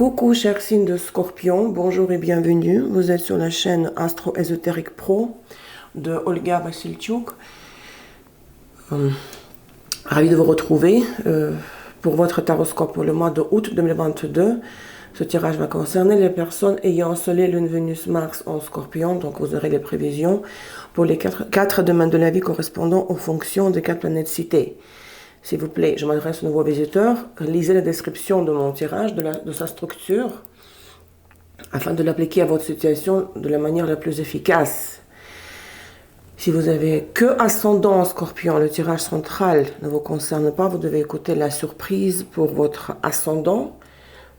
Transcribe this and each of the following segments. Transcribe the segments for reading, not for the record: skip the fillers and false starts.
Coucou chers signes de Scorpion, bonjour et bienvenue. Vous êtes sur la chaîne Astro Ésotérique Pro de Olga Vassilchuk. Ravi de vous retrouver pour votre taroscope pour le mois de août 2022. Ce tirage va concerner les personnes ayant Soleil, Lune, Vénus, Mars en Scorpion. Donc vous aurez les prévisions pour les quatre domaines de la vie correspondant aux fonctions des 4 planètes citées. S'il vous plaît, je m'adresse aux nouveaux visiteurs. Lisez la description de mon tirage, de sa structure, afin de l'appliquer à votre situation de la manière la plus efficace. Si vous avez que ascendant en Scorpion, le tirage central ne vous concerne pas, vous devez écouter la surprise pour votre ascendant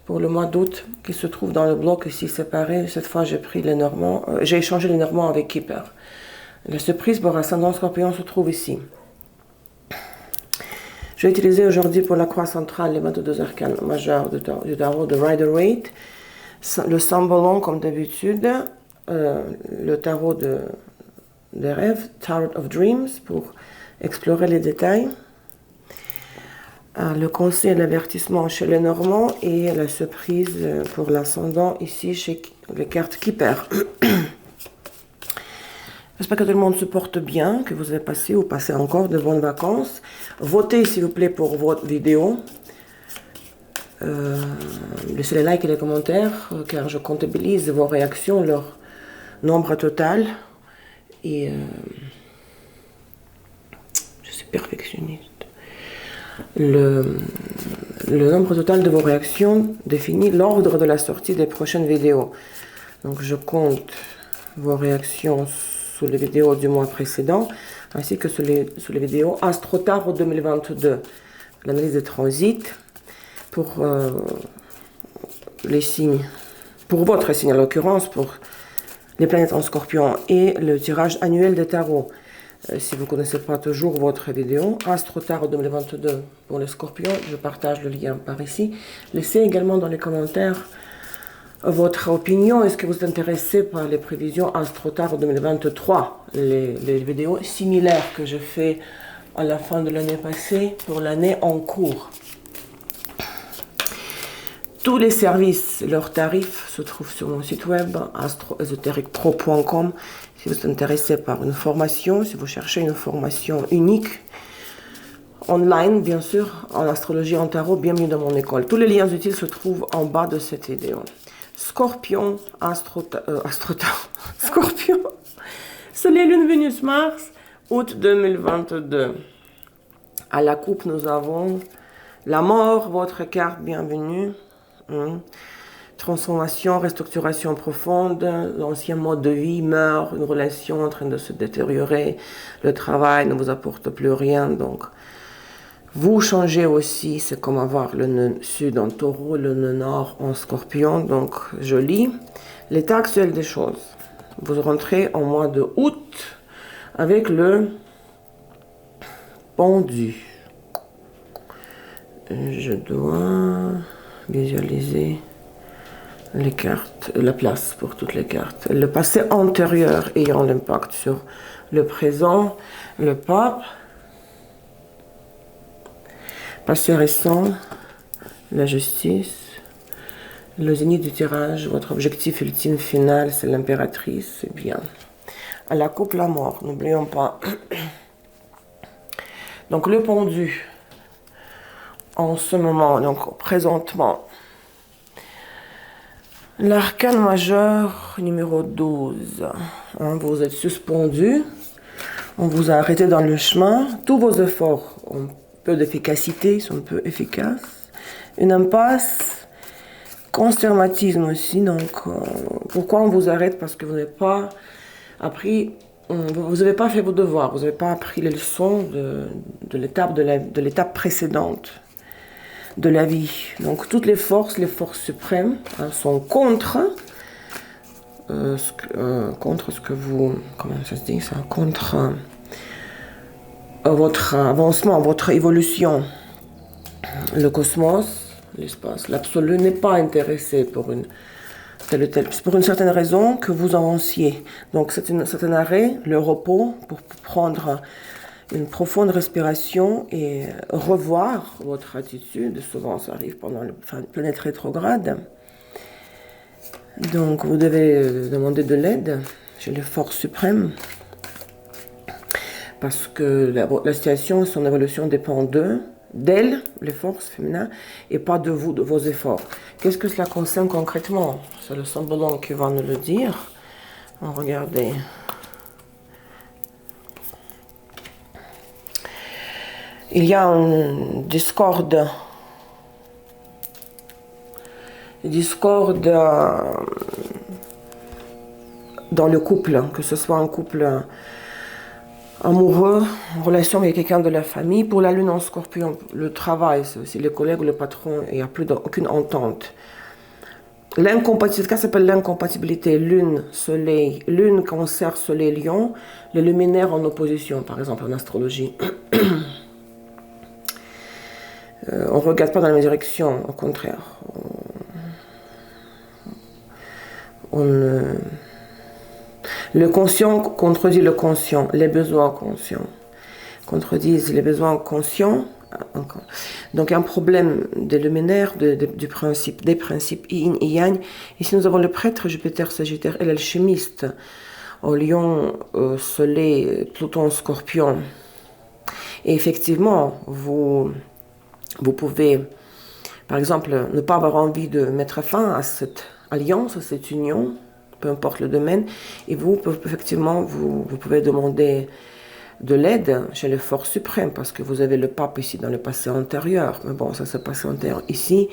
pour le mois d'août qui se trouve dans le bloc ici séparé. Cette fois, j'ai échangé les Normands avec Kipper. La surprise pour ascendant Scorpion se trouve ici. Je vais utiliser aujourd'hui pour la croix centrale les 22 arcanes majeurs du tarot de Rider-Waite, le Sambolon comme d'habitude, le tarot des rêves, Tarot of Dreams, pour explorer les détails, le conseil et l'avertissement chez les Normands et la surprise pour l'ascendant ici chez les cartes Kipper. J'espère que tout le monde se porte bien, que vous avez passé ou passé encore de bonnes vacances. Votez s'il vous plaît pour votre vidéo. Laissez les likes et les commentaires, car je comptabilise vos réactions, leur nombre total. Et je suis perfectionniste. Le nombre total de vos réactions définit l'ordre de la sortie des prochaines vidéos. Donc je compte vos réactions sur les vidéos du mois précédent, ainsi que sur les vidéos Astro Tarot 2022, l'analyse de transit pour les signes, pour votre signe en l'occurrence, pour les planètes en Scorpion, et le tirage annuel des tarots. Si vous ne connaissez pas toujours votre vidéo Astro Tarot 2022 pour les Scorpions, je partage le lien par ici. Laissez également dans les commentaires votre opinion. Est-ce que vous êtes intéressé par les prévisions Astro Tarot 2023, les vidéos similaires que j'ai fait à la fin de l'année passée pour l'année en cours. Tous les services, leurs tarifs se trouvent sur mon site web astroésotériquepro.com. Si vous êtes intéressé par une formation, si vous cherchez une formation unique, online bien sûr, en astrologie, en tarot, bienvenue dans mon école. Tous les liens utiles se trouvent en bas de cette vidéo. Scorpion, Scorpion, Soleil, Lune, Vénus, Mars, août 2022. À la coupe, nous avons la mort, votre carte, bienvenue. Transformation, restructuration profonde, l'ancien mode de vie meurt, une relation en train de se détériorer, le travail ne vous apporte plus rien, donc vous changez aussi, c'est comme avoir le nœud sud en taureau, le nœud nord en scorpion. Donc je lis l'état actuel des choses. Vous rentrez en mois de août avec le pendu. Je dois visualiser les cartes, la place pour toutes les cartes. Le passé antérieur ayant l'impact sur le présent, le pape. Passé récent, la justice, le zénith du tirage, votre objectif ultime final, c'est l'impératrice, c'est bien. À la coupe, la mort, n'oublions pas. Donc le pendu, en ce moment, donc présentement, l'arcane majeur numéro 12, vous êtes suspendu, on vous a arrêté dans le chemin, tous vos efforts ont peu d'efficacité, sont peu efficaces. Une impasse, conservatisme aussi. Donc, pourquoi on vous arrête? Parce que vous n'avez pas appris, vous n'avez pas fait vos devoirs, vous n'avez pas appris les leçons de l'étape précédente de la vie. Donc, toutes les forces suprêmes sont contre ce que vous, comment ça se dit ça, contre votre avancement, votre évolution. Le cosmos, l'espace, l'absolu n'est pas intéressé pour une certaine raison que vous avanciez. Donc c'est un certain arrêt, le repos, pour prendre une profonde respiration et revoir votre attitude. Souvent ça arrive pendant la planète rétrograde. Donc, vous devez demander de l'aide chez les forces suprêmes. Parce que la situation, son évolution dépend d'elles, les forces féminines, et pas de vous, de vos efforts. Qu'est-ce que cela concerne concrètement? C'est le symbole qui va nous le dire. Regardez. Il y a une discorde dans le couple, que ce soit un couple amoureux, en relation avec quelqu'un de la famille. Pour la lune en scorpion, le travail, c'est aussi les collègues ou le patron, il n'y a plus aucune entente. L'incompatibilité, ça s'appelle l'incompatibilité, lune, soleil, lune, cancer, soleil, lion, les luminaires en opposition, par exemple en astrologie. On ne regarde pas dans la même direction, au contraire. Le conscient contredit le conscient, les besoins conscients contredisent les besoins conscients. Donc un problème des luminaires, des principes yin et yang. Ici nous avons le prêtre, Jupiter, Sagittaire et l'alchimiste au lion, soleil, Pluton, scorpion. Et effectivement, vous pouvez, par exemple, ne pas avoir envie de mettre fin à cette alliance, à cette union, peu importe le domaine, et vous, effectivement, vous pouvez demander de l'aide chez les forces suprêmes, parce que vous avez le pape ici dans le passé antérieur, mais bon, ça c'est passé antérieur. Ici,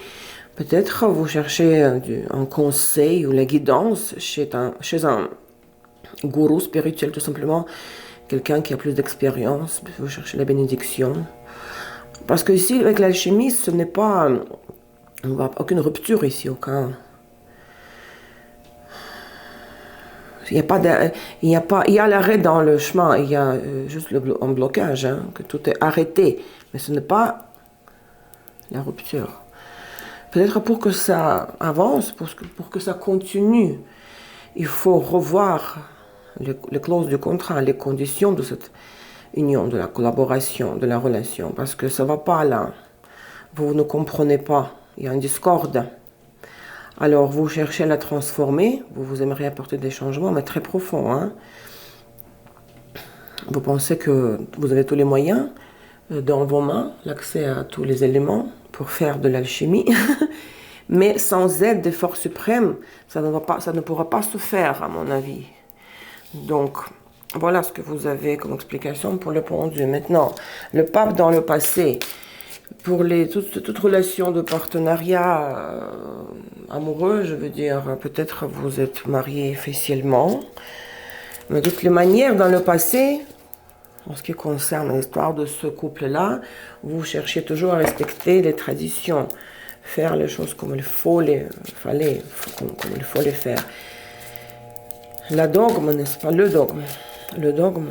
peut-être vous cherchez un conseil ou la guidance chez un gourou spirituel, tout simplement, quelqu'un qui a plus d'expérience, vous cherchez la bénédiction. Parce que ici, avec l'alchimie, ce n'est pas... aucune rupture ici, aucun... Il y a l'arrêt dans le chemin, il y a juste un blocage, hein, que tout est arrêté. Mais ce n'est pas la rupture. Peut-être pour que ça avance, pour que ça continue, il faut revoir les clauses du contrat, les conditions de cette union, de la collaboration, de la relation. Parce que ça ne va pas là. Vous ne comprenez pas, il y a une discorde. Alors, vous cherchez à la transformer, vous aimeriez apporter des changements, mais très profonds. Hein? Vous pensez que vous avez tous les moyens dans vos mains, l'accès à tous les éléments pour faire de l'alchimie, mais sans aide des forces suprêmes, ça ne pourra pas se faire, à mon avis. Donc, voilà ce que vous avez comme explication pour le pendu. Maintenant, le pape dans le passé, pour toute relation de partenariat amoureux, je veux dire, peut-être vous êtes marié officiellement, mais de toutes les manières, dans le passé, en ce qui concerne l'histoire de ce couple-là, vous cherchez toujours à respecter les traditions, faire les choses comme il faut les faire. La dogme, n'est-ce pas? Le dogme. Le dogme.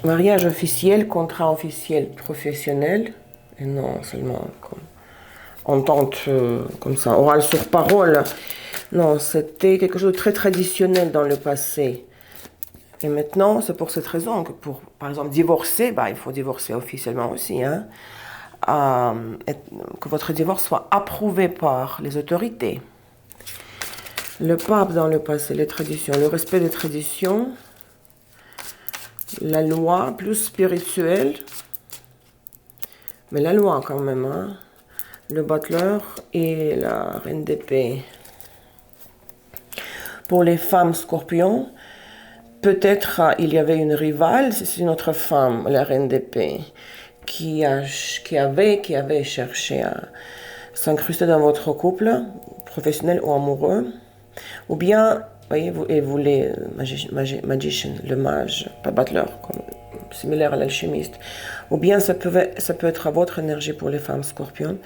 Mariage officiel, contrat officiel professionnel, et non seulement comme entente comme ça, orale sur parole. Non, c'était quelque chose de très traditionnel dans le passé. Et maintenant, c'est pour cette raison que pour, par exemple, divorcer, il faut divorcer officiellement aussi, hein, que votre divorce soit approuvé par les autorités. Le pape dans le passé, les traditions, le respect des traditions, la loi plus spirituelle, mais la loi quand même, hein, le battleur et la reine d'épée. Pour les femmes scorpions, peut-être il y avait une rivale, c'est une autre femme, la reine d'épée, qui avait cherché à s'incruster dans votre couple, professionnel ou amoureux, ou bien, voyez, vous les magician, le mage, pas battleur, similaire à l'alchimiste, ou bien ça peut être à votre énergie pour les femmes scorpions,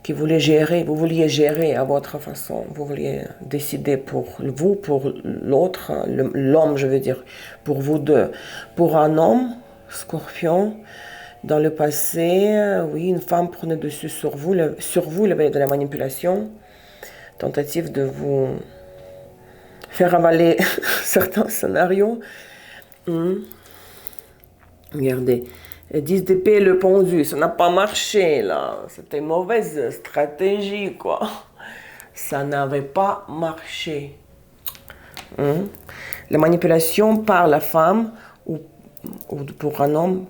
qui vous vouliez gérer à votre façon, vous vouliez décider pour vous, pour l'autre, l'homme, je veux dire, pour vous deux. Pour un homme, scorpion, dans le passé, oui, une femme prenait dessus sur vous, il y avait de la manipulation, tentative de vous faire avaler certains scénarios. Regardez, Et 10 d'épée, le pendu, ça n'a pas marché, là. C'était une mauvaise stratégie, quoi. Ça n'avait pas marché. La manipulation par la femme ou pour un homme,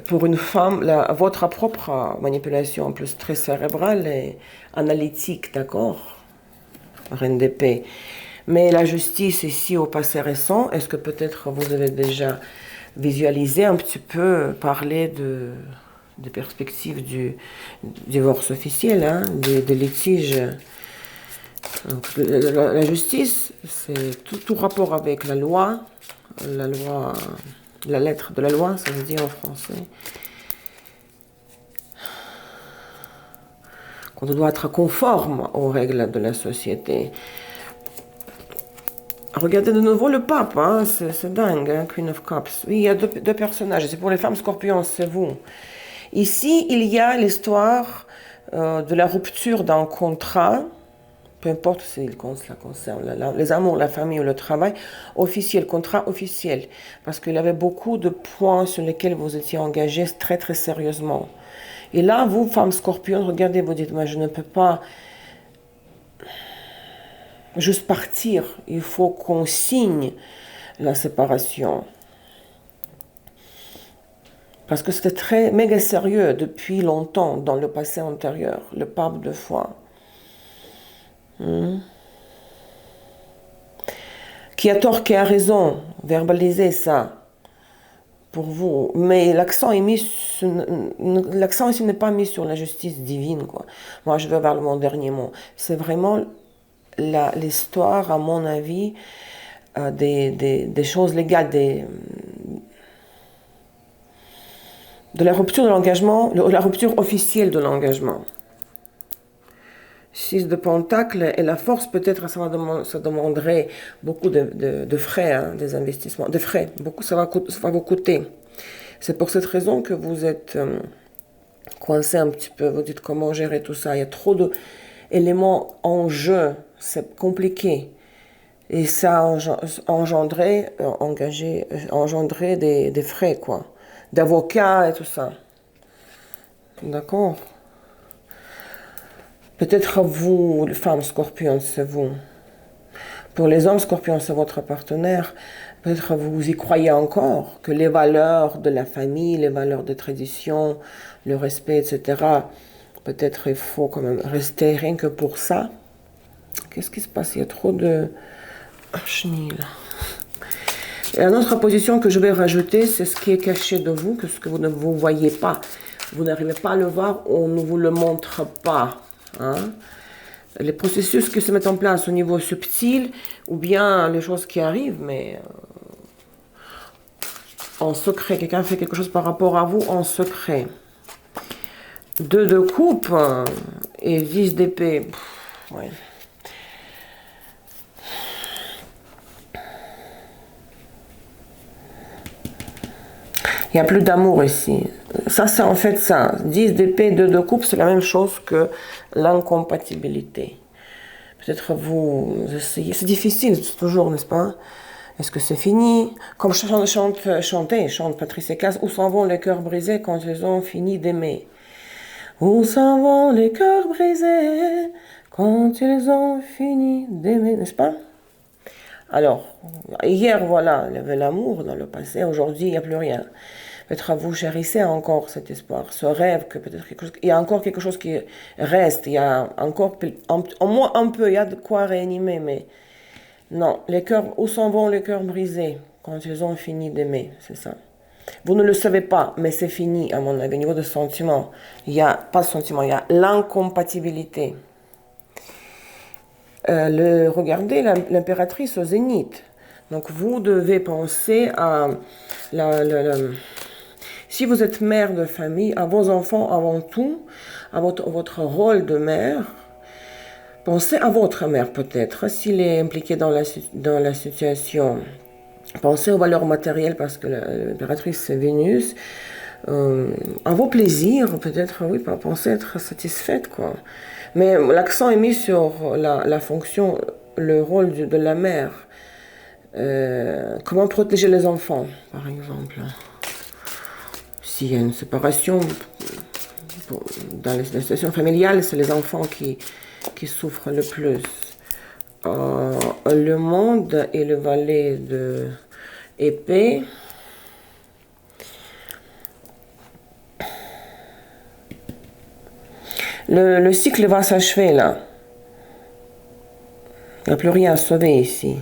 pour une femme, votre propre manipulation, en plus très cérébrale et analytique, d'accord, reine d'épée. Mais la justice ici au passé récent, est-ce que peut-être vous avez déjà visualisé un petit peu, parler de perspectives du divorce officiel, hein, des litiges. Donc, la justice, c'est tout rapport avec la loi, la lettre de la loi, ça veut dire en français. Qu'on doit être conforme aux règles de la société. Regardez de nouveau le pape, hein, c'est dingue, hein, Queen of Cups. Oui, il y a deux personnages, c'est pour les femmes scorpions, c'est vous. Ici, il y a l'histoire de la rupture d'un contrat, peu importe si cela concerne les amours, la famille ou le travail, officiel, contrat officiel. Parce qu'il y avait beaucoup de points sur lesquels vous étiez engagés très très sérieusement. Et là, vous, femmes scorpions, regardez, vous dites, moi je ne peux pas juste partir. Il faut qu'on signe la séparation. Parce que c'était très méga sérieux depuis longtemps dans le passé antérieur, le pape 2 fois. Qui a tort, qui a raison, verbalisez ça pour vous. Mais l'accent ici n'est pas mis sur la justice divine, quoi. Moi, je vais vers mon dernier mot. C'est vraiment l'histoire, à mon avis, des choses légales, de la rupture de l'engagement, la rupture officielle de l'engagement. 6 de Pentacle et la force, peut-être ça demanderait beaucoup de frais, hein, des investissements, de frais, beaucoup ça va vous coûter. C'est pour cette raison que vous êtes coincé un petit peu, vous dites comment gérer tout ça, il y a trop d'éléments en jeu, c'est compliqué. Et ça a engendré des frais, quoi, d'avocats et tout ça. D'accord? Peut-être vous, les femmes scorpions, c'est vous. Pour les hommes scorpions, c'est votre partenaire. Peut-être vous y croyez encore que les valeurs de la famille, les valeurs de tradition, le respect, etc., peut-être il faut quand même rester rien que pour ça. Qu'est-ce qui se passe? Il y a trop de chenilles. Et la autre position que je vais rajouter, c'est ce qui est caché de vous, que ce que vous ne vous voyez pas. Vous n'arrivez pas à le voir, on ne vous le montre pas. Hein? Les processus qui se mettent en place au niveau subtil, ou bien les choses qui arrivent, mais en secret. Quelqu'un fait quelque chose par rapport à vous en secret. 2 de coupe et 10 d'épée. Ouais. Il n'y a plus d'amour ici. Ça, c'est en fait ça. 10 d'épée, 2 de coupe, c'est la même chose que l'incompatibilité. Peut-être vous essayez. C'est difficile, toujours, n'est-ce pas? Est-ce que c'est fini? Comme chante Patrice Cass, où s'en vont les cœurs brisés quand ils ont fini d'aimer? Où s'en vont les cœurs brisés quand ils ont fini d'aimer, n'est-ce pas? Alors, hier, voilà, il y avait l'amour dans le passé, aujourd'hui, il n'y a plus rien. Peut-être vous chérissez encore cet espoir, ce rêve que peut-être il y a encore quelque chose qui reste, il y a encore, au moins un peu, il y a de quoi réanimer, mais non, les cœurs, où s'en vont les cœurs brisés quand ils ont fini d'aimer, c'est ça. Vous ne le savez pas, mais c'est fini, à mon avis, au niveau de sentiment. Il n'y a pas de sentiment, il y a l'incompatibilité. Regardez l'impératrice au zénith. Donc vous devez penser à si vous êtes mère de famille, à vos enfants avant tout, à votre rôle de mère. Pensez à votre mère peut-être, s'il est impliqué dans la situation. Pensez aux valeurs matérielles parce que l'impératrice c'est Vénus. À vos plaisirs, peut-être, oui, pensez être satisfaite, quoi. Mais l'accent est mis sur la fonction, le rôle de la mère. Comment protéger les enfants, par exemple. s'il y a une séparation, dans les situations familiales, c'est les enfants qui souffrent le plus. Le monde et le valet de épée. Le cycle va s'achever là. Il n'y a plus rien à sauver ici.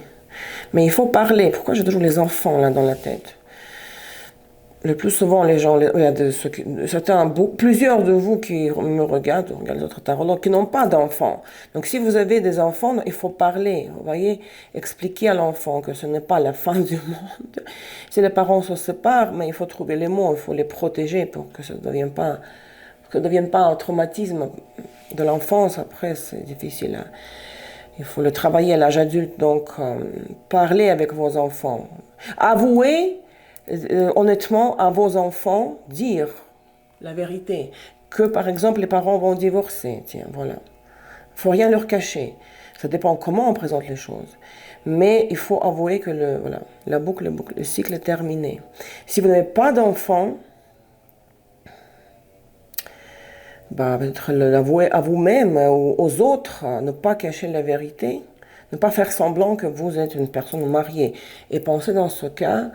Mais il faut parler. Pourquoi j'ai toujours les enfants là dans la tête? Le plus souvent, les gens, il y a plusieurs de vous qui me regardent les autres tarots, qui n'ont pas d'enfants. Donc, si vous avez des enfants, il faut parler. Vous voyez, expliquer à l'enfant que ce n'est pas la fin du monde. Si les parents se séparent, mais il faut trouver les mots, il faut les protéger pour que ça ne devienne pas un traumatisme de l'enfance. Après, c'est difficile. Il faut le travailler à l'âge adulte. Donc, parlez avec vos enfants. Avouez honnêtement à vos enfants, dire la vérité. Que, par exemple, les parents vont divorcer. Tiens, voilà. Il ne faut rien leur cacher. Ça dépend comment on présente les choses. Mais il faut avouer que la boucle, le cycle est terminé. Si vous n'avez pas d'enfants, peut-être l'avouer à vous-même ou aux autres, ne pas cacher la vérité, ne pas faire semblant que vous êtes une personne mariée. Et pensez dans ce cas,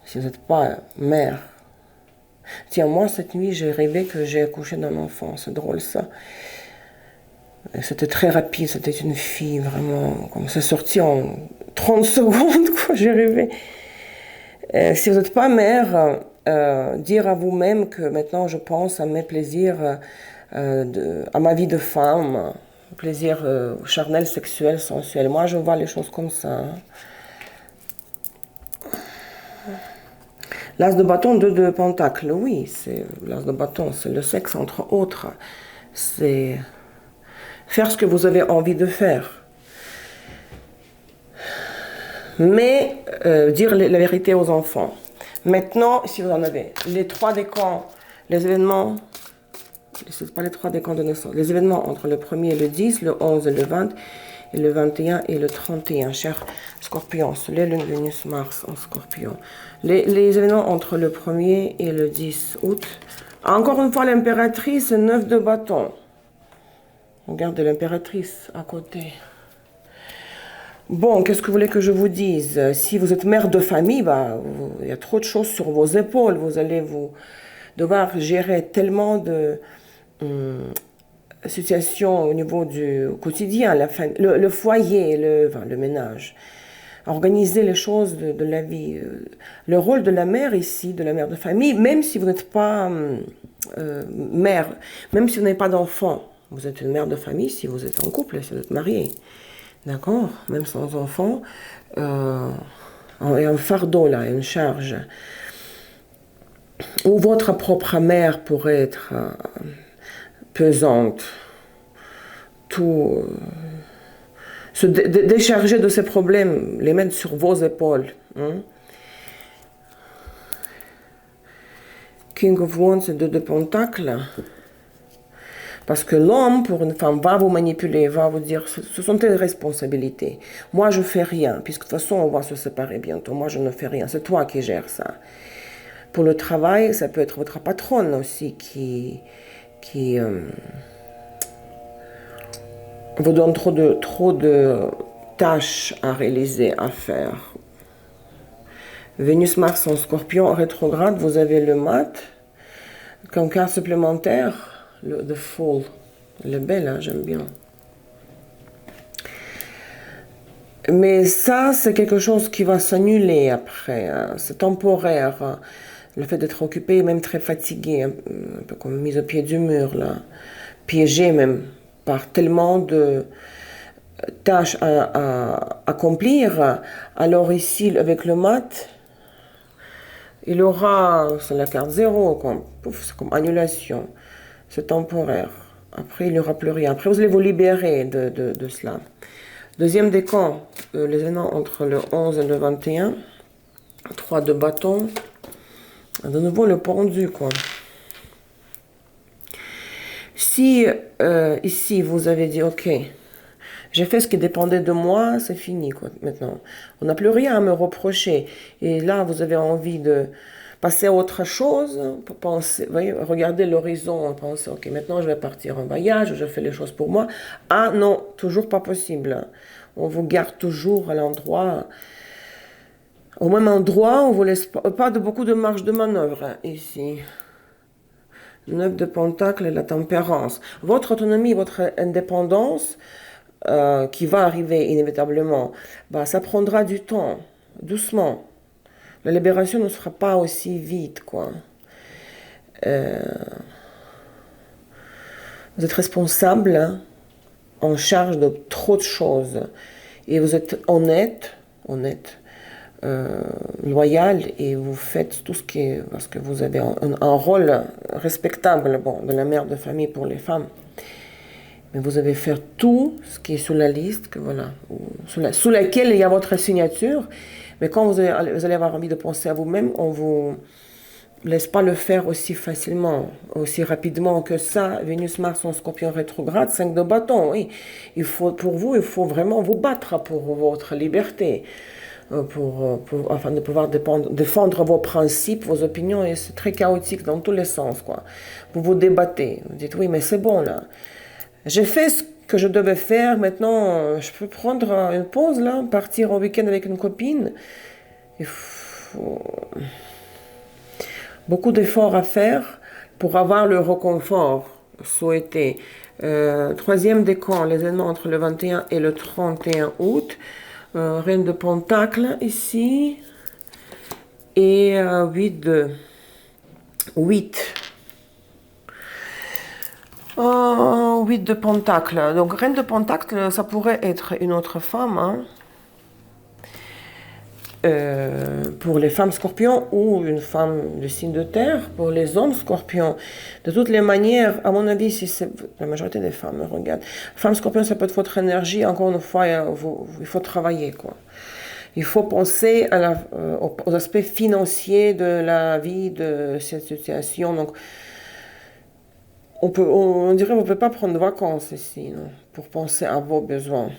si vous n'êtes pas mère. Tiens, moi, cette nuit, j'ai rêvé que j'ai accouché d'un enfant. C'est drôle, ça. C'était très rapide. C'était une fille, vraiment. Comme c'est sorti en 30 secondes, quoi. J'ai rêvé. Si vous n'êtes pas mère, dire à vous-même que maintenant, je pense à mes plaisirs, à ma vie de femme, plaisir charnel, sexuel, sensuel. Moi, je vois les choses comme ça. L'as de bâton, 2 de pentacle, oui, c'est l'as de bâton, c'est le sexe entre autres. C'est faire ce que vous avez envie de faire. Mais dire la vérité aux enfants. Maintenant, si vous en avez, les 3 décans, les événements, c'est pas les 3 décans de naissance, les événements entre le 1er et le 10, le 11 et le 20, et le 21 et le 31, cher Scorpion, Soleil, Lune, Vénus, Mars en Scorpion. Les événements entre le 1er et le 10 août. Encore une fois, l'impératrice, 9 de bâton. Regardez l'impératrice à côté. Bon, qu'est-ce que vous voulez que je vous dise? Si vous êtes mère de famille, il y a trop de choses sur vos épaules. Vous allez devoir gérer tellement de situations au niveau du quotidien, le foyer, le ménage. Organiser les choses de la vie. Le rôle de la mère ici, de la mère de famille, même si vous n'êtes pas mère, même si vous n'avez pas d'enfant, vous êtes une mère de famille si vous êtes en couple, si vous êtes marié. D'accord? Même sans enfant, il y a un fardeau là, une charge. Ou votre propre mère pourrait être pesante. Tout. Se décharger de ces problèmes, les mettre sur vos épaules. Hein? King of Wands et 2 de Pentacles. Parce que l'homme, pour une femme, va vous manipuler, va vous dire, ce sont tes responsabilités. Moi, je ne fais rien, puisque de toute façon, on va se séparer bientôt. Moi, je ne fais rien. C'est toi qui gères ça. Pour le travail, ça peut être votre patronne aussi qui vous donne trop de tâches à réaliser, à faire. Vénus, Mars en Scorpion, en rétrograde, vous avez le mat. Comme carte supplémentaire, The Fool. Elle est belle, hein, j'aime bien. Mais ça, c'est quelque chose qui va s'annuler après. Hein. C'est temporaire. Hein. Le fait d'être occupé, même très fatigué, un peu comme mise au pied du mur, là. Piégé même par tellement de tâches à accomplir. Alors ici, avec le mat, il aura, c'est la carte 0, c'est comme annulation. C'est temporaire. Après, il n'y aura plus rien. Après, vous allez vous libérer de cela. Deuxième décan, les événements entre le 11 et le 21. 3 de bâton. De nouveau, le pendu, quoi. Si, ici, vous avez dit, ok, j'ai fait ce qui dépendait de moi, c'est fini, quoi, maintenant. On n'a plus rien à me reprocher. Et là, vous avez envie de passer à autre chose, pour penser, vous voyez, regarder l'horizon, penser, ok, maintenant je vais partir en voyage, je fais les choses pour moi. Ah non, toujours pas possible. On vous garde toujours à l'endroit, au même endroit, on vous laisse pas de beaucoup de marge de manœuvre ici. 9 de Pentacle et la tempérance. Votre autonomie, votre indépendance, qui va arriver inévitablement, bah, ça prendra du temps, doucement. La libération ne sera pas aussi vite, quoi. Vous êtes responsable, hein, en charge de trop de choses. Et vous êtes honnête, loyal, et vous faites tout ce qui est... Parce que vous avez un rôle respectable, bon, de la mère de famille pour les femmes. Mais vous allez faire tout ce qui est sur la liste, que voilà, sous laquelle il y a votre signature. Mais quand vous allez avoir envie de penser à vous-même, on vous laisse pas le faire aussi facilement, aussi rapidement que ça. Vénus, Mars en Scorpion rétrograde, 5 de bâton, oui. Pour vous, il faut vraiment vous battre pour votre liberté, afin de pouvoir défendre vos principes, vos opinions, et c'est très chaotique dans tous les sens, quoi. Vous vous débattez, vous dites, oui, mais c'est bon, là. J'ai fait ce que je devais faire, maintenant, je peux prendre une pause, là, partir au week-end avec une copine. Il faut beaucoup d'efforts à faire pour avoir le réconfort souhaité. Troisième décan, les événements entre le 21 et le 31 août. Reine de Pentacle ici. Et 8 de... 8. 8 de Pentacle. Donc, Reine de Pentacle, ça pourrait être une autre femme, hein. Pour les femmes scorpions ou une femme du signe de terre, pour les hommes scorpions. De toutes les manières, à mon avis, si c'est la majorité des femmes, regarde. Femme scorpion, ça peut être votre énergie. Encore une fois, il faut travailler, quoi. Il faut penser aux aspects financiers de la vie, de cette situation. Donc, on dirait qu'on ne peut pas prendre de vacances ici, non, pour penser à vos besoins.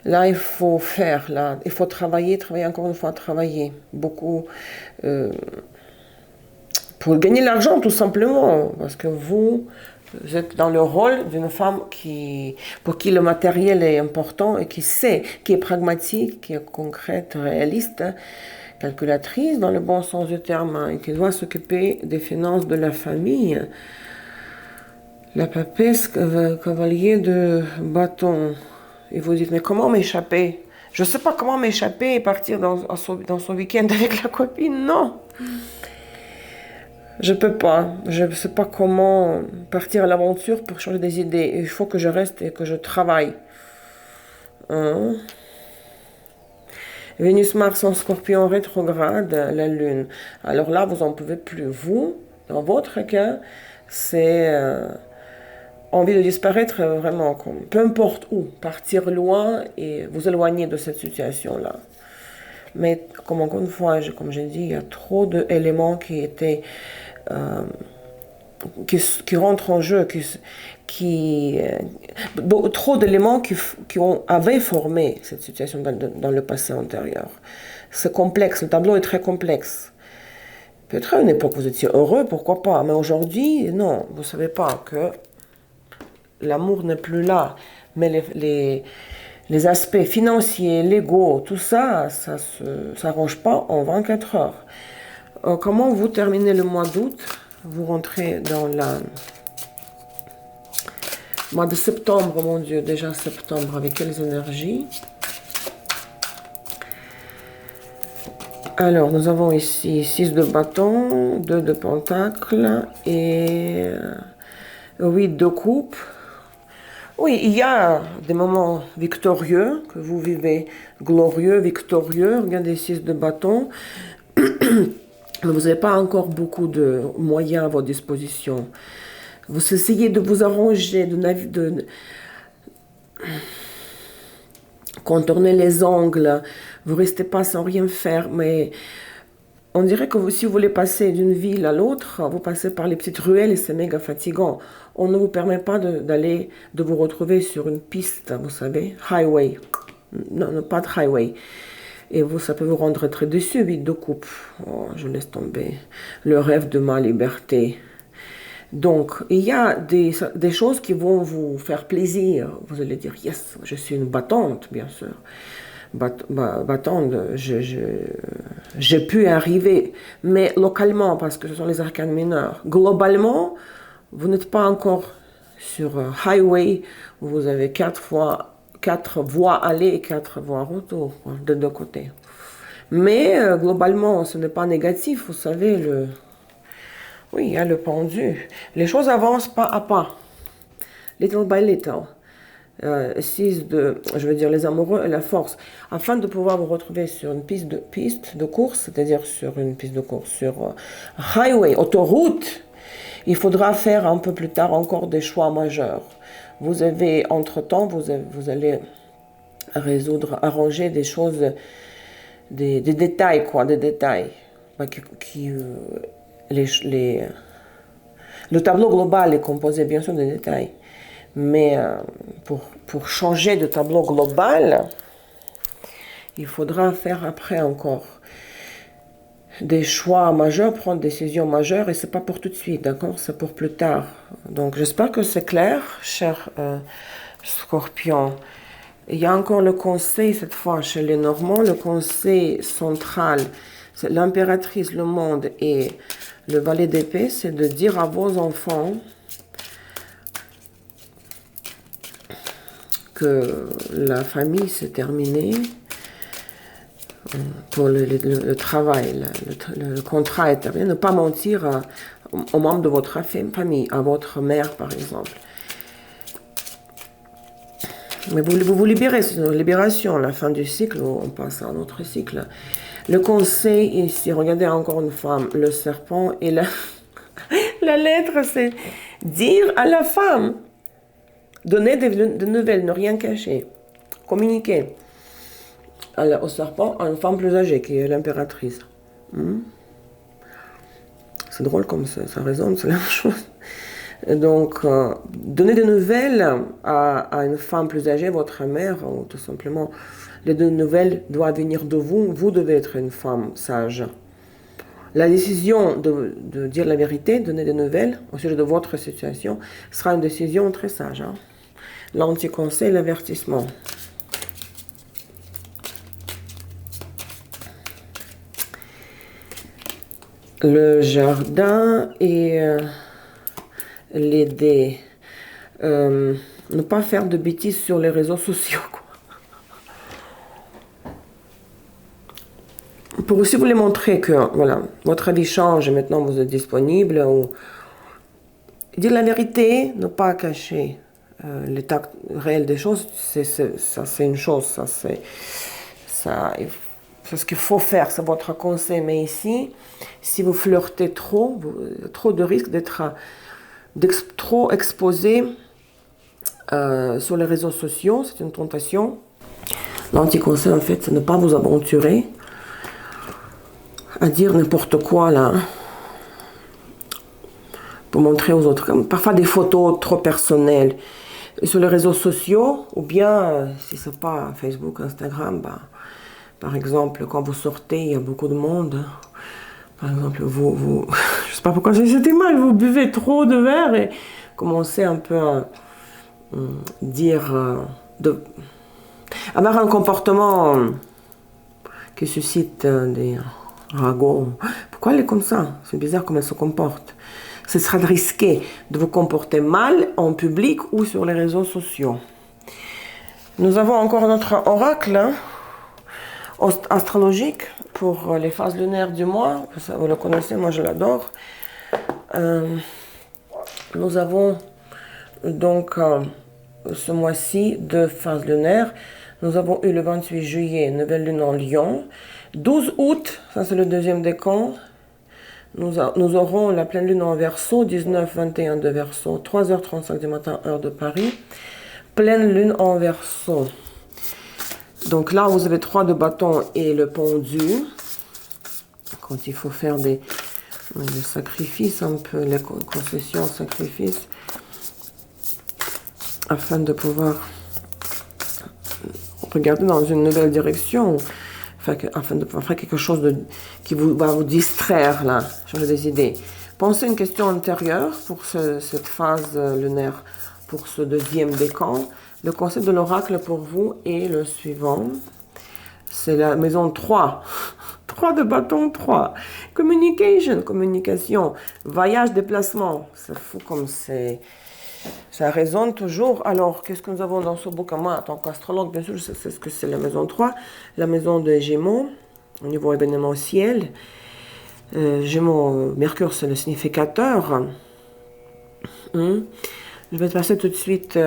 Là, il faut faire, là, il faut travailler encore une fois, travailler beaucoup pour gagner l'argent, tout simplement, parce que vous êtes dans le rôle d'une femme pour qui le matériel est important et qui sait, qui est pragmatique, qui est concrète, réaliste, hein, calculatrice dans le bon sens du terme, hein, et qui doit s'occuper des finances de la famille. La papesse, cavalier de bâton. Et vous dites, mais comment m'échapper? Je ne sais pas comment m'échapper et partir dans son week-end avec la copine. Non. Je ne peux pas. Je ne sais pas comment partir à l'aventure pour changer des idées. Il faut que je reste et que je travaille. Hein? Vénus, Mars en Scorpion rétrograde, la Lune. Alors là, vous n'en pouvez plus. Vous, dans votre cas, c'est... envie de disparaître vraiment, peu importe où, partir loin et vous éloigner de cette situation-là. Mais comme encore une fois, comme j'ai dit, il y a trop d'éléments qui rentrent en jeu, trop d'éléments qui avaient formé cette situation dans le passé antérieur. C'est complexe, le tableau est très complexe. Peut-être à une époque vous étiez heureux, pourquoi pas, mais aujourd'hui, non, vous ne savez pas que l'amour n'est plus là, mais les aspects financiers, légaux, tout ça, ça ne s'arrange pas en 24 heures. Comment vous terminez le mois d'août? Vous rentrez dans le mois de septembre, mon Dieu, déjà septembre, avec quelles énergies? Alors, nous avons ici 6 de bâton, 2 de pentacle et 8 de coupe. Oui, il y a des moments victorieux que vous vivez, glorieux, victorieux. Regardez 6 de bâton. Mais vous n'avez pas encore beaucoup de moyens à votre disposition. Vous essayez de vous arranger, de contourner les angles. Vous ne restez pas sans rien faire, mais on dirait que si vous voulez passer d'une ville à l'autre, vous passez par les petites ruelles et c'est méga fatigant. On ne vous permet pas de vous retrouver sur une piste, vous savez, highway. Non, pas de highway. Et vous, ça peut vous rendre très déçu, 8 de coupe. Oh, je laisse tomber. Le rêve de ma liberté. Donc, il y a des choses qui vont vous faire plaisir. Vous allez dire, yes, je suis une battante, bien sûr. Battante, j'ai pu arriver. Mais localement, parce que ce sont les arcanes mineurs. Globalement, vous n'êtes pas encore sur un highway où vous avez 4 voies aller et 4 voies retour, de deux côtés. Mais globalement, ce n'est pas négatif, vous savez, oui, il y a le pendu. Les choses avancent pas à pas, little by little. Je veux dire, les amoureux et la force. Afin de pouvoir vous retrouver sur une piste de course, c'est-à-dire sur une piste de course, sur highway, autoroute, il faudra faire un peu plus tard encore des choix majeurs. Vous avez, entre-temps, vous allez arranger des choses, des détails, quoi, des détails. Le tableau global est composé, bien sûr, de détails. Mais pour changer de tableau global, il faudra faire après encore des choix majeurs, prendre des décisions majeures, et c'est pas pour tout de suite, d'accord? C'est pour plus tard. Donc j'espère que c'est clair, cher Scorpion. Il y a encore le conseil, cette fois, chez les Normands, le conseil central, c'est l'impératrice, le monde et le valet d'épée, c'est de dire à vos enfants que la famille s'est terminée, pour le travail, le contrat est terminé, ne pas mentir aux membres de votre famille, à votre mère par exemple. Mais vous vous libérez, c'est une libération, la fin du cycle, on passe à un autre cycle. Le conseil ici, regardez encore une fois, le serpent et la lettre, c'est dire à la femme, donner des nouvelles, ne rien cacher, communiquer. Au serpent, à une femme plus âgée, qui est l'impératrice. C'est drôle comme ça résonne, c'est la même chose. Et donc, donner des nouvelles à une femme plus âgée, votre mère, ou tout simplement, les deux nouvelles doivent venir de vous. Vous devez être une femme sage. La décision de dire la vérité, donner des nouvelles au sujet de votre situation, sera une décision très sage. Hein. L'anti-conseil, l'avertissement. Le jardin et les dés. Ne pas faire de bêtises sur les réseaux sociaux. Quoi. Pour aussi vous les montrer que voilà, votre vie change et maintenant vous êtes disponible. Ou dire la vérité, ne pas cacher l'état réel des choses, ça c'est une chose, c'est ce qu'il faut faire, c'est votre conseil. Mais ici, si vous flirtez trop de risques d'être trop exposé sur les réseaux sociaux, c'est une tentation. L'anti-conseil, en fait, c'est ne pas vous aventurer à dire n'importe quoi, là, pour montrer aux autres. Parfois des photos trop personnelles sur les réseaux sociaux, ou bien, si c'est pas Facebook, Instagram, bah, par exemple, quand vous sortez, il y a beaucoup de monde. Par exemple, vous je sais pas pourquoi j'ai cette image, vous buvez trop de verre et commencez un peu à dire, avoir un comportement qui suscite des ragots. Pourquoi elle est comme ça? C'est bizarre comment elle se comporte. Ce sera risqué de vous comporter mal en public ou sur les réseaux sociaux. Nous avons encore notre oracle astrologique pour les phases lunaires du mois. Vous le connaissez, moi je l'adore. Nous avons donc ce mois-ci 2 phases lunaires. Nous avons eu le 28 juillet, nouvelle lune en Lion. 12 août, ça c'est le deuxième décan. Nous aurons la pleine lune en Verseau, 19-21 de Verseau, 3h35 du matin, heure de Paris. Pleine lune en Verseau. Donc là, vous avez 3 de bâton et le pendu. Quand il faut faire des sacrifices, un peu, les concessions, sacrifices, afin de pouvoir regarder dans une nouvelle direction, faire quelque chose qui va vous distraire, là, changer des idées. Pensez une question antérieure pour cette phase lunaire, pour ce deuxième décan. Le concept de l'oracle pour vous est le suivant. C'est la maison 3. 3 de bâton, 3. Communication, voyage, déplacement. C'est fou comme ça résonne toujours. Alors, qu'est-ce que nous avons dans ce bouquin? Moi, en tant qu'astrologue, bien sûr, je sais ce que c'est la maison 3. La maison des Gémeaux, au niveau événementiel. Gémeaux, Mercure, c'est le significateur. Je vais passer tout de suite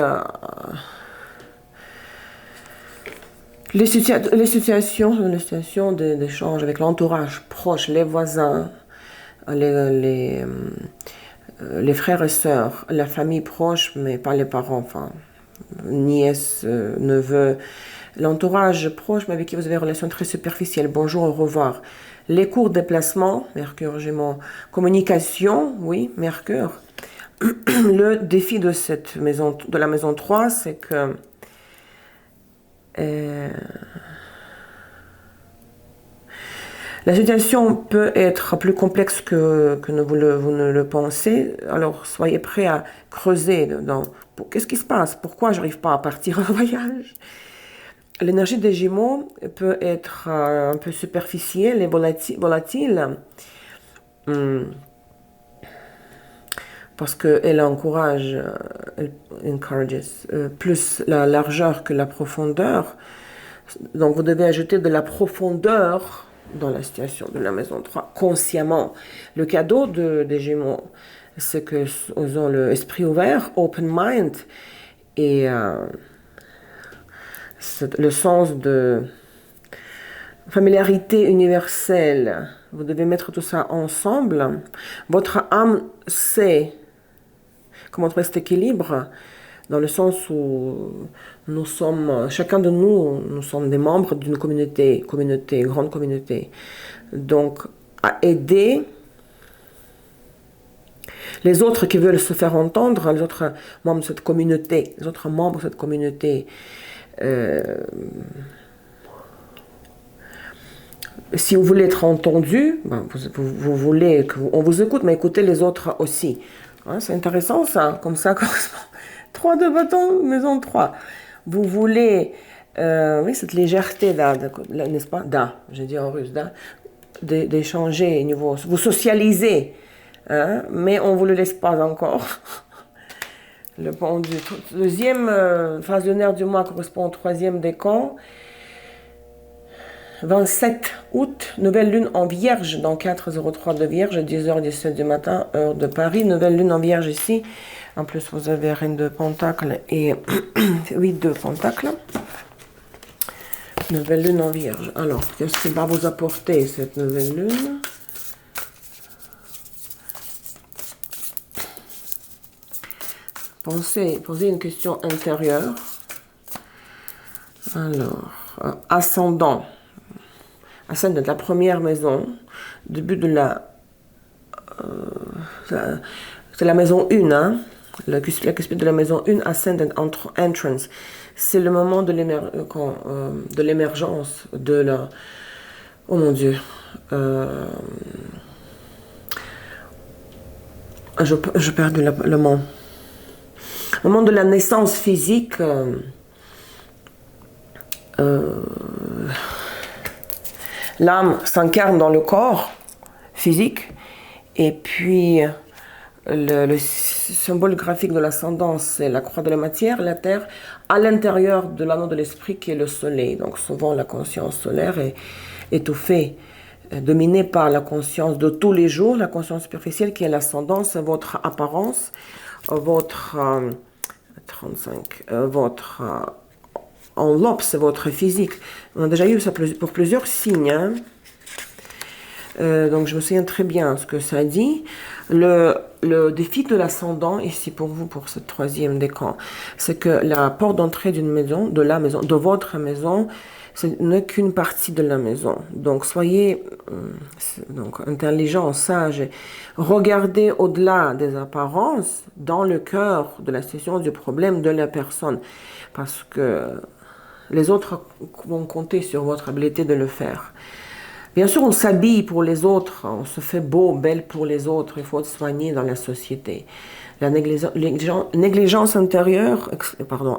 les situations d'échange avec l'entourage proche, les voisins, les frères et sœurs, la famille proche, mais pas les parents, enfin, nièces, neveux, l'entourage proche, mais avec qui vous avez une relation très superficielle. Bonjour, au revoir. Les courts déplacements, Mercure, Gémeaux, communication, oui, Mercure. Le défi de cette maison, de la maison 3, c'est que la situation peut être plus complexe que vous ne le pensez. Alors, soyez prêts à creuser qu'est-ce qui se passe? Pourquoi je n'arrive pas à partir en voyage? L'énergie des Gémeaux peut être un peu superficielle et volatile. Parce qu'elle encourage, plus la largeur que la profondeur. Donc, vous devez ajouter de la profondeur dans la situation de la maison 3, consciemment. Le cadeau des Gémeaux, c'est qu'ils ont l'esprit ouvert, open mind, et le sens de familiarité universelle. Vous devez mettre tout ça ensemble. Votre âme sait comment trouver cet équilibre, dans le sens où chacun de nous sommes des membres d'une communauté, grande communauté. Donc, à aider les autres qui veulent se faire entendre, les autres membres de cette communauté, si vous voulez être entendu, vous voulez qu'on vous écoute, mais écoutez les autres aussi. Hein, c'est intéressant ça, comme ça correspond. 3 de bâton, maison 3. Vous voulez, oui, cette légèreté, n'est-ce pas? J'ai dit en russe, d'échanger, vous socialisez, hein, mais on ne vous le laisse pas encore. Le pendu. Deuxième phase lunaire du mois correspond au 3e décan. 27 août, nouvelle lune en Vierge, dans 403 de Vierge, 10h17 du matin, heure de Paris. Nouvelle lune en Vierge ici. En plus, vous avez Reine de Pentacle et 8 de Pentacle. Nouvelle lune en Vierge. Alors, qu'est-ce que va vous apporter cette nouvelle lune? Posez une question intérieure. Alors, ascendant. Ascendant de la première maison, début de c'est la maison 1, hein, la cuspide de la maison 1, ascendant entrance. C'est le moment de l'émergence de la... Oh mon Dieu. Je perds le mot. Le moment de la naissance physique. L'âme s'incarne dans le corps physique, et puis le symbole graphique de l'ascendance, c'est la croix de la matière, la terre, à l'intérieur de l'anneau de l'esprit qui est le soleil. Donc souvent la conscience solaire est étouffée, dominée par la conscience de tous les jours, la conscience superficielle qui est l'ascendance, c'est votre apparence, votre enveloppe, c'est votre physique. On a déjà eu ça pour plusieurs signes. Hein. Donc je me souviens très bien ce que ça dit. Le défi de l'ascendant, ici pour vous, pour ce 3e décan, c'est que la porte d'entrée d'une maison, de votre maison, ce n'est qu'une partie de la maison. Donc soyez intelligent, sage. Regardez au-delà des apparences, dans le cœur de la situation du problème de la personne. Parce que les autres vont compter sur votre habileté de le faire. Bien sûr, on s'habille pour les autres, on se fait beau, belle pour les autres, il faut être soigné dans la société. La négligence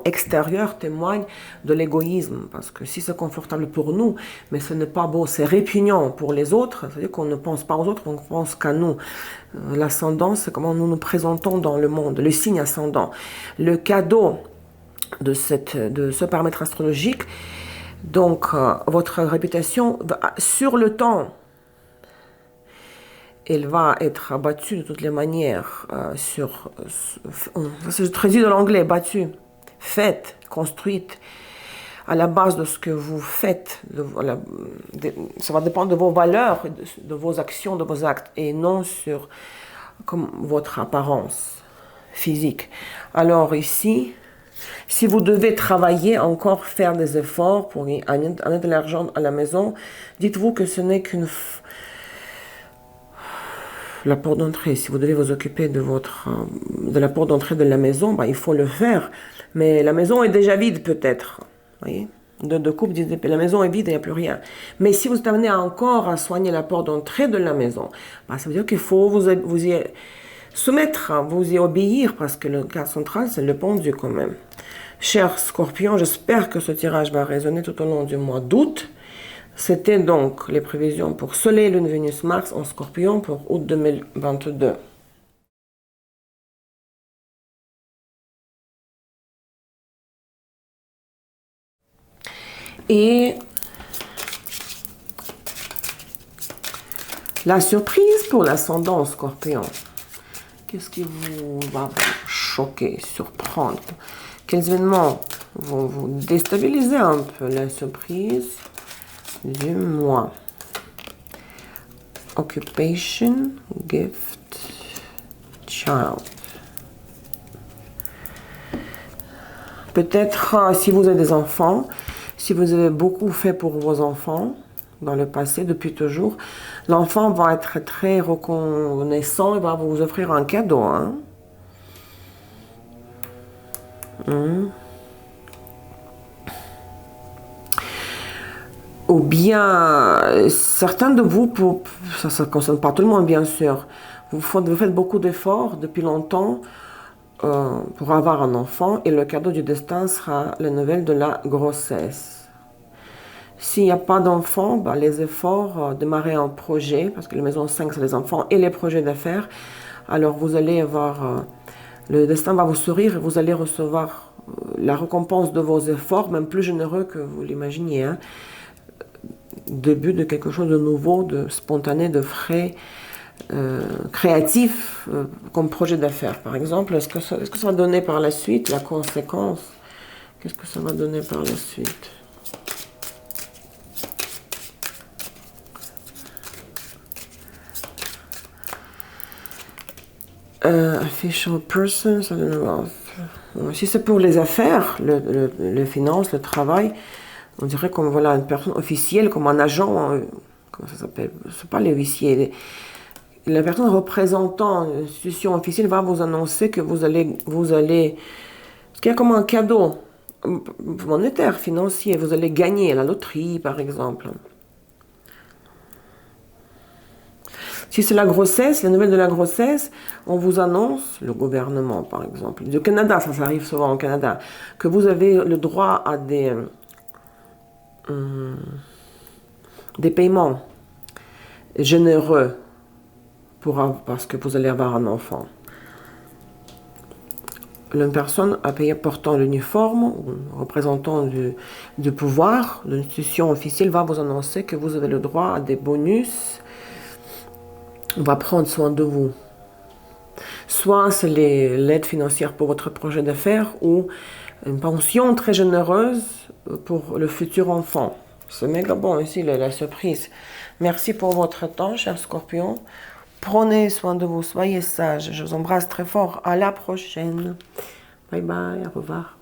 extérieure témoigne de l'égoïsme, parce que si c'est confortable pour nous, mais ce n'est pas beau, c'est répugnant pour les autres, c'est-à-dire qu'on ne pense pas aux autres, on pense qu'à nous. L'ascendant, c'est comment nous nous présentons dans le monde, le signe ascendant. Le cadeau de ce paramètre astrologique, donc votre réputation, sur le temps, elle va être abattue de toutes les manières c'est traduit de l'anglais, battue, faite, construite, à la base de ce que vous faites. Ça va dépendre de vos valeurs, de vos actions, de vos actes, et non sur comme votre apparence physique. Alors ici, si vous devez travailler, encore faire des efforts pour amener de l'argent à la maison, dites-vous que ce n'est qu'une la porte d'entrée. Si vous devez vous occuper de la porte d'entrée de la maison, il faut le faire. Mais la maison est déjà vide peut-être. Voyez, de couple disent la maison est vide, il n'y a plus rien. Mais si vous êtes amené encore à soigner la porte d'entrée de la maison, ça veut dire qu'il faut vous y soumettre, vous y obéir, parce que le cas central, c'est le pendu quand même. Chers Scorpions, j'espère que ce tirage va résonner tout au long du mois d'août. C'était donc les prévisions pour Soleil, Lune, Vénus, Mars en Scorpion pour août 2022. Et la surprise pour l'ascendant Scorpion. Qu'est-ce qui va vous choquer, surprendre? Quels événements vont vous déstabiliser un peu? La surprise du mois. Occupation, gift, child. Peut-être si vous avez des enfants, si vous avez beaucoup fait pour vos enfants dans le passé, depuis toujours, l'enfant va être très reconnaissant et va vous offrir un cadeau. Hein? Ou bien, certains de vous, ça ne concerne pas tout le monde bien sûr, vous faites beaucoup d'efforts depuis longtemps pour avoir un enfant, et le cadeau du destin sera la nouvelle de la grossesse. S'il n'y a pas d'enfant, les efforts, démarrer un projet, parce que la maison 5 c'est les enfants et les projets d'affaires, alors vous allez avoir, le destin va vous sourire et vous allez recevoir la récompense de vos efforts, même plus généreux que vous l'imaginiez. Hein. Début de quelque chose de nouveau, de spontané, de frais, créatif, comme projet d'affaires par exemple. Est-ce que ça va donner par la suite, la conséquence? Qu'est-ce que ça va donner par la suite? Official person, si c'est pour les affaires, les finances, le travail, on dirait comme voilà une personne officielle, comme un agent, comment ça s'appelle? C'est pas les huissiers. La personne représentant une institution officielle va vous annoncer que vous allez, ce qu'il y a comme un cadeau monétaire, financier, vous allez gagner à la loterie par exemple. Si c'est la grossesse, la nouvelle de la grossesse, on vous annonce, le gouvernement par exemple, du Canada, ça arrive souvent au Canada, que vous avez le droit à des paiements généreux parce que vous allez avoir un enfant. Une personne a payé portant l'uniforme, représentant du pouvoir, l'institution officielle va vous annoncer que vous avez le droit à des bonus. On va prendre soin de vous. Soit c'est l'aide financière pour votre projet d'affaires ou une pension très généreuse pour le futur enfant. C'est méga bon ici, la surprise. Merci pour votre temps, chers Scorpions. Prenez soin de vous, soyez sages. Je vous embrasse très fort. À la prochaine. Bye bye, au revoir.